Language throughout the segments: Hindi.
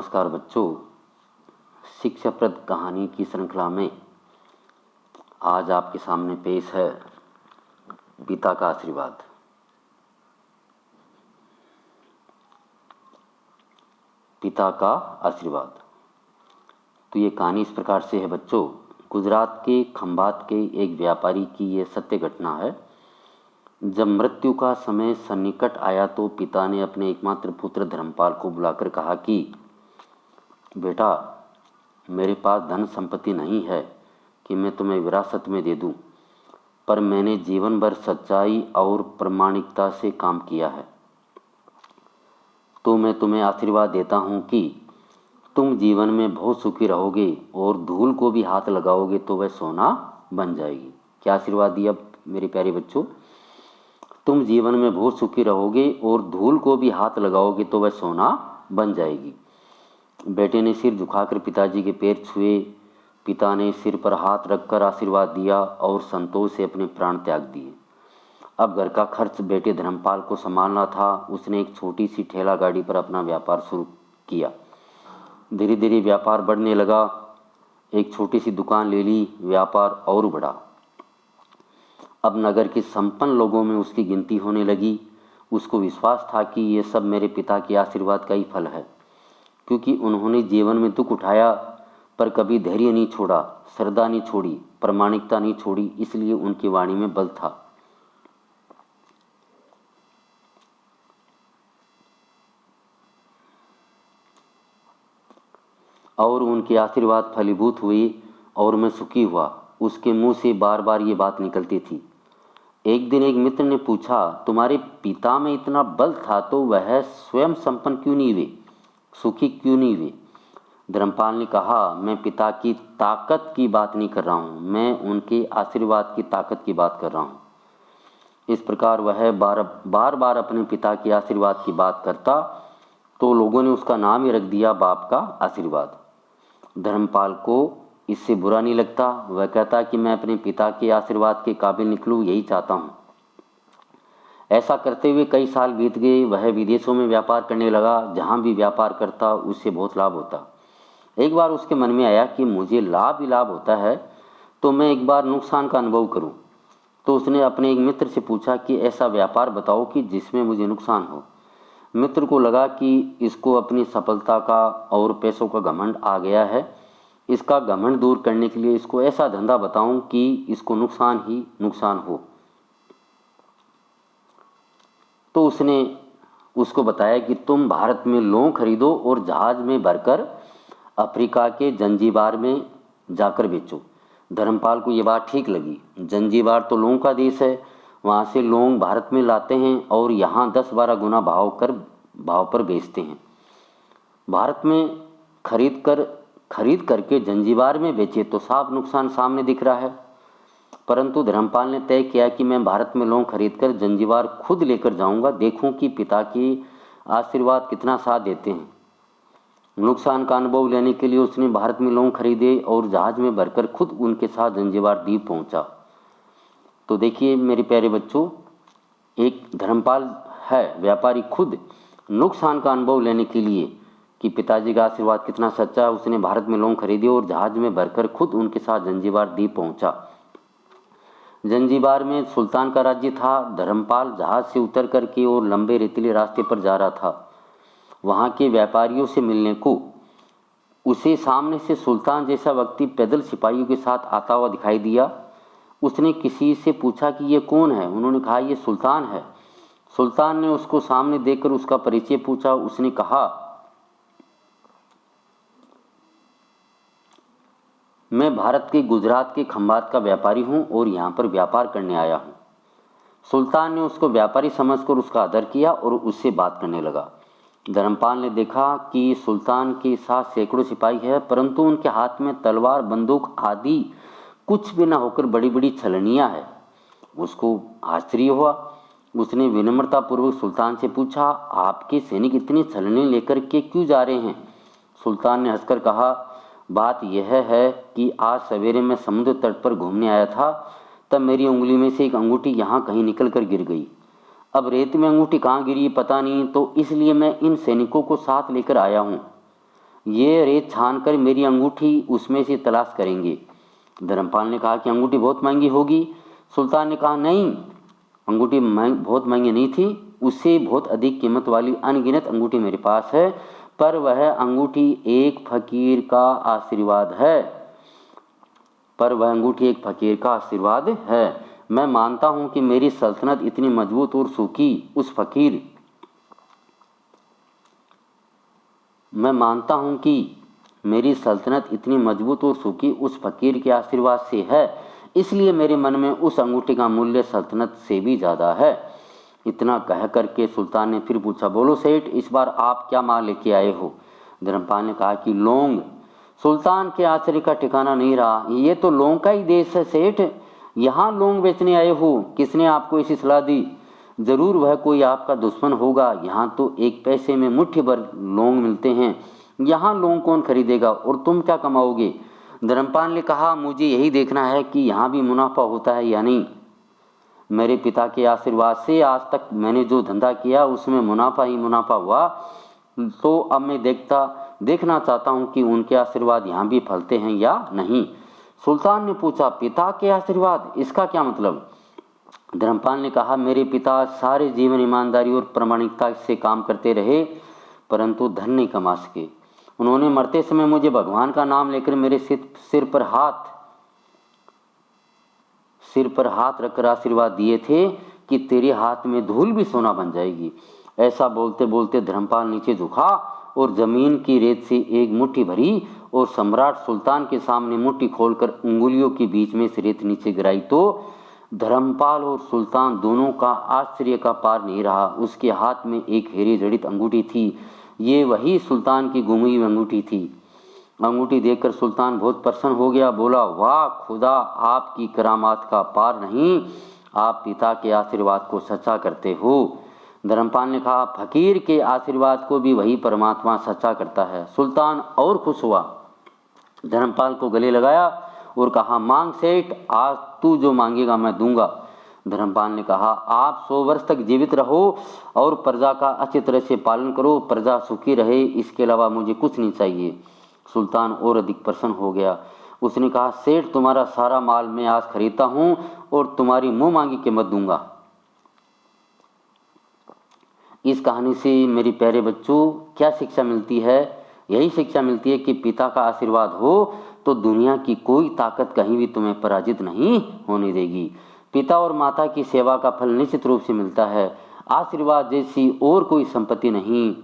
नमस्कार बच्चों, शिक्षाप्रद कहानी की श्रृंखला में आज आपके सामने पेश है पिता का आशीर्वाद। पिता का आशीर्वाद। तो ये कहानी इस प्रकार से है बच्चों। गुजरात के खंभात के एक व्यापारी की ये सत्य घटना है। जब मृत्यु का समय सन्निकट आया तो पिता ने अपने एकमात्र पुत्र धर्मपाल को बुलाकर कहा कि बेटा, मेरे पास धन संपत्ति नहीं है कि मैं तुम्हें विरासत में दे दूं, पर मैंने जीवन भर सच्चाई और प्रामाणिकता से काम किया है। तो मैं तुम्हें आशीर्वाद देता हूं कि तुम जीवन में बहुत सुखी रहोगे और धूल को भी हाथ लगाओगे तो वह सोना बन जाएगी। क्या आशीर्वाद दिया मेरे प्यारे बच्चों? तुम जीवन में बहुत सुखी रहोगे और धूल को भी हाथ लगाओगे तो वह सोना बन जाएगी। बेटे ने सिर झुकाकर पिताजी के पैर छुए। पिता ने सिर पर हाथ रखकर आशीर्वाद दिया और संतोष से अपने प्राण त्याग दिए। अब घर का खर्च बेटे धर्मपाल को संभालना था। उसने एक छोटी सी ठेला गाड़ी पर अपना व्यापार शुरू किया। धीरे धीरे व्यापार बढ़ने लगा। एक छोटी सी दुकान ले ली। व्यापार और बढ़ा। अब नगर के संपन्न लोगों में उसकी गिनती होने लगी। उसको विश्वास था कि ये सब मेरे पिता के आशीर्वाद का ही फल है, क्योंकि उन्होंने जीवन में दुख उठाया पर कभी धैर्य नहीं छोड़ा, श्रद्धा नहीं छोड़ी, प्रामाणिकता नहीं छोड़ी, इसलिए उनकी वाणी में बल था। और उनके आशीर्वाद फलीभूत हुए और मैं सुखी हुआ। उसके मुंह से बार बार ये बात निकलती थी। एक दिन एक मित्र ने पूछा, तुम्हारे पिता में इतना बल था तो वह स्वयं संपन्न क्यों नहीं हुए, सुखी क्यों नहीं हुए? धर्मपाल ने कहा, मैं पिता की ताकत की बात नहीं कर रहा हूँ, मैं उनके आशीर्वाद की ताकत की बात कर रहा हूँ। इस प्रकार वह बार बार अपने पिता के आशीर्वाद की बात करता तो लोगों ने उसका नाम ही रख दिया बाप का आशीर्वाद। धर्मपाल को इससे बुरा नहीं लगता। वह कहता कि मैं अपने पिता के आशीर्वाद के काबिल निकलूं, यही चाहता हूं। ऐसा करते हुए कई साल बीत गए। वह विदेशों में व्यापार करने लगा। जहां भी व्यापार करता उससे बहुत लाभ होता। एक बार उसके मन में आया कि मुझे लाभ ही लाभ होता है तो मैं एक बार नुकसान का अनुभव करूं। तो उसने अपने एक मित्र से पूछा कि ऐसा व्यापार बताओ कि जिसमें मुझे नुकसान हो। मित्र को लगा कि इसको अपनी सफलता का और पैसों का घमंड आ गया है। इसका घमंड दूर करने के लिए इसको ऐसा धंधा बताऊं कि इसको नुकसान ही नुकसान हो। तो उसने उसको बताया कि तुम भारत में लौंग खरीदो और जहाज में भरकर अफ्रीका के जंजीबार में जाकर बेचो। धर्मपाल को ये बात ठीक लगी। जंजीबार तो लौंग का देश है। वहाँ से लौंग भारत में लाते हैं और यहाँ 10-12 गुना भाव पर बेचते हैं। भारत में खरीद करके जंजीबार में बेचे तो साफ नुकसान सामने दिख रहा है। परंतु धर्मपाल ने तय किया कि मैं भारत में लौंग खरीदकर जंजीबार खुद लेकर जाऊंगा, देखूं कि पिता की आशीर्वाद कितना साथ देते हैं। नुकसान का अनुभव लेने के लिए उसने भारत में लौंग खरीदे और जहाज में भरकर खुद उनके साथ जंजीबार द्वीप पहुंचा। तो देखिए मेरे प्यारे बच्चों, एक धर्मपाल है व्यापारी, खुद नुकसान का अनुभव लेने के लिए कि पिताजी का आशीर्वाद कितना सच्चा है, उसने भारत में लौंग खरीदी और जहाज में भरकर खुद उनके साथ जंजीबार द्वीप पहुंचा। जंजीबार में सुल्तान का राज्य था। धर्मपाल जहाज से उतर करके और लंबे रेतीले रास्ते पर जा रहा था वहां के व्यापारियों से मिलने को। उसे सामने से सुल्तान जैसा व्यक्ति पैदल सिपाहियों के साथ आता हुआ दिखाई दिया। उसने किसी से पूछा कि ये कौन है? उन्होंने कहा ये सुल्तान है। सुल्तान ने उसको सामने देखकर उसका परिचय पूछा। उसने कहा, मैं भारत के गुजरात के खंभात का व्यापारी हूं और यहां पर व्यापार करने आया हूं। सुल्तान ने उसको व्यापारी समझकर उसका आदर किया और उससे बात करने लगा। धर्मपाल ने देखा कि सुल्तान के साथ सैकड़ों सिपाही है, परंतु उनके हाथ में तलवार, बंदूक आदि कुछ भी न होकर बड़ी बड़ी छलनियां है। उसको आश्चर्य हुआ। उसने विनम्रतापूर्वक सुल्तान से पूछा, आपके सैनिक इतनी छलनी लेकर के क्यों जा रहे हैं? सुल्तान ने हंसकर कहा, बात यह है कि आज सवेरे मैं समुद्र तट पर घूमने आया था, तब मेरी उंगली में से एक अंगूठी यहाँ कहीं निकल कर गिर गई। अब रेत में अंगूठी कहाँ गिरी पता नहीं, तो इसलिए मैं इन सैनिकों को साथ लेकर आया हूँ। ये रेत छान कर मेरी अंगूठी उसमें से तलाश करेंगे। धर्मपाल ने कहा कि अंगूठी बहुत महंगी होगी। सुल्तान ने कहा नहीं, अंगूठी बहुत महंगी नहीं थी, उससे बहुत अधिक कीमत वाली अनगिनत अंगूठी मेरे पास है, पर वह अंगूठी एक फकीर का आशीर्वाद है। मैं मानता हूं कि मेरी सल्तनत इतनी मजबूत और सूखी उस फकीर के आशीर्वाद से है, इसलिए मेरे मन में उस अंगूठी का मूल्य सल्तनत से भी ज़्यादा है। इतना कह करके सुल्तान ने फिर पूछा, बोलो सेठ, इस बार आप क्या माल लेके आए हो? धर्मपाल ने कहा कि लौंग। सुल्तान के आश्चर्य का ठिकाना नहीं रहा। ये तो लौंग का ही देश है सेठ, यहाँ लौंग बेचने आए हो? किसने आपको ऐसी सलाह दी? जरूर वह कोई आपका दुश्मन होगा। यहाँ तो 1 पैसे में मुट्ठी भर लौंग मिलते हैं, यहाँ लौंग कौन खरीदेगा? और तुम क्या कमाओगे? धर्मपाल ने कहा, मुझे यही देखना है कि यहाँ भी मुनाफा होता है या नहीं। मेरे पिता के आशीर्वाद से आज तक मैंने जो धंधा किया उसमें मुनाफा ही मुनाफा हुआ, तो अब मैं देखना चाहता हूँ कि उनके आशीर्वाद यहाँ भी फलते हैं या नहीं। सुल्तान ने पूछा, पिता के आशीर्वाद, इसका क्या मतलब? धर्मपाल ने कहा, मेरे पिता सारे जीवन ईमानदारी और प्रामाणिकता से काम करते रहे, परंतु धन नहीं कमा सके। उन्होंने मरते समय मुझे भगवान का नाम लेकर मेरे सिर पर हाथ रखकर आशीर्वाद दिए थे कि तेरे हाथ में धूल भी सोना बन जाएगी। ऐसा बोलते बोलते धर्मपाल नीचे झुका और जमीन की रेत से एक मुट्ठी भरी और सम्राट सुल्तान के सामने मुट्ठी खोलकर उंगलियों के बीच में से रेत नीचे गिराई तो धर्मपाल और सुल्तान दोनों का आश्चर्य का पार नहीं रहा। उसके हाथ में एक हीरे जड़ित अंगूठी थी। ये वही सुल्तान की गुमी हुई अंगूठी थी। अंगूठी देखकर सुल्तान बहुत प्रसन्न हो गया। बोला, वाह खुदा, आपकी करामात का पार नहीं, आप पिता के आशीर्वाद को सच्चा करते हो। धर्मपाल ने कहा, फकीर के आशीर्वाद को भी वही परमात्मा सच्चा करता है। सुल्तान और खुश हुआ, धर्मपाल को गले लगाया और कहा, मांग सेठ, आज तू जो मांगेगा मैं दूंगा। धर्मपाल ने कहा, आप 100 वर्ष तक जीवित रहो और प्रजा का अच्छी तरह से पालन करो, प्रजा सुखी रहे, इसके अलावा मुझे कुछ नहीं चाहिए। सुल्तान और अधिक प्रसन्न हो गया। उसने कहा, सेठ, तुम्हारा सारा माल मैं आज खरीदता हूँ और तुम्हारी मुंह मांगी कीमत दूंगा। इस कहानी से मेरे प्यारे बच्चों क्या शिक्षा मिलती है? यही शिक्षा मिलती है कि पिता का आशीर्वाद हो तो दुनिया की कोई ताकत कहीं भी तुम्हें पराजित नहीं होने देगी। पिता और माता की सेवा का फल निश्चित रूप से मिलता है, आशीर्वाद जैसी और कोई संपत्ति नहीं।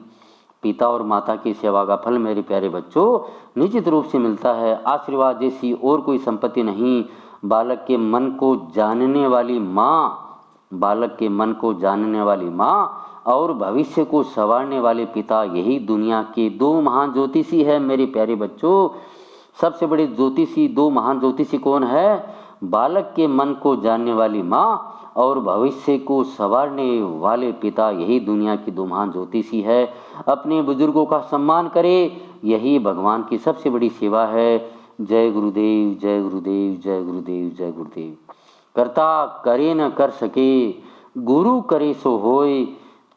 पिता और माता की सेवा का फल मेरे प्यारे बच्चों निश्चित रूप से मिलता है, आशीर्वाद जैसी और कोई संपत्ति नहीं। बालक के मन को जानने वाली माँ और भविष्य को संवारने वाले पिता, यही दुनिया के 2 महान ज्योतिषी है मेरे प्यारे बच्चों। सबसे बड़े ज्योतिषी, 2 महान ज्योतिषी कौन है? बालक के मन को जानने वाली माँ और भविष्य को संवारने वाले पिता, यही दुनिया की 2 महान ज्योतिषी है। अपने बुजुर्गों का सम्मान करें, यही भगवान की सबसे बड़ी सेवा है। जय गुरुदेव, जय गुरुदेव, जय गुरुदेव, जय गुरुदेव। करता करे न कर सके, गुरु करे सो होय,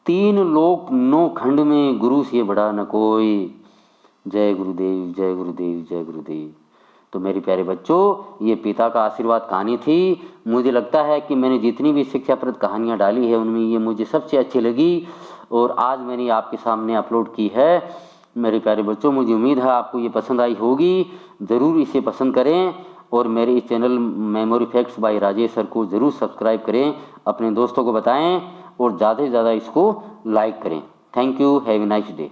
3 लोक 9 खंड में, गुरु से बड़ा न कोई। जय गुरुदेव, जय गुरुदेव, जय गुरुदेव। तो मेरे प्यारे बच्चों, ये पिता का आशीर्वाद कहानी थी। मुझे लगता है कि मैंने जितनी भी शिक्षाप्रद कहानियाँ डाली है उनमें ये मुझे सबसे अच्छी लगी और आज मैंने आपके सामने अपलोड की है। मेरे प्यारे बच्चों, मुझे उम्मीद है आपको ये पसंद आई होगी। ज़रूर इसे पसंद करें और मेरे इस channel memory facts by Rajesh sir को ज़रूर सब्सक्राइब करें, अपने दोस्तों को बताएं और ज़्यादा से ज़्यादा इसको लाइक करें। Thank you, have a nice day.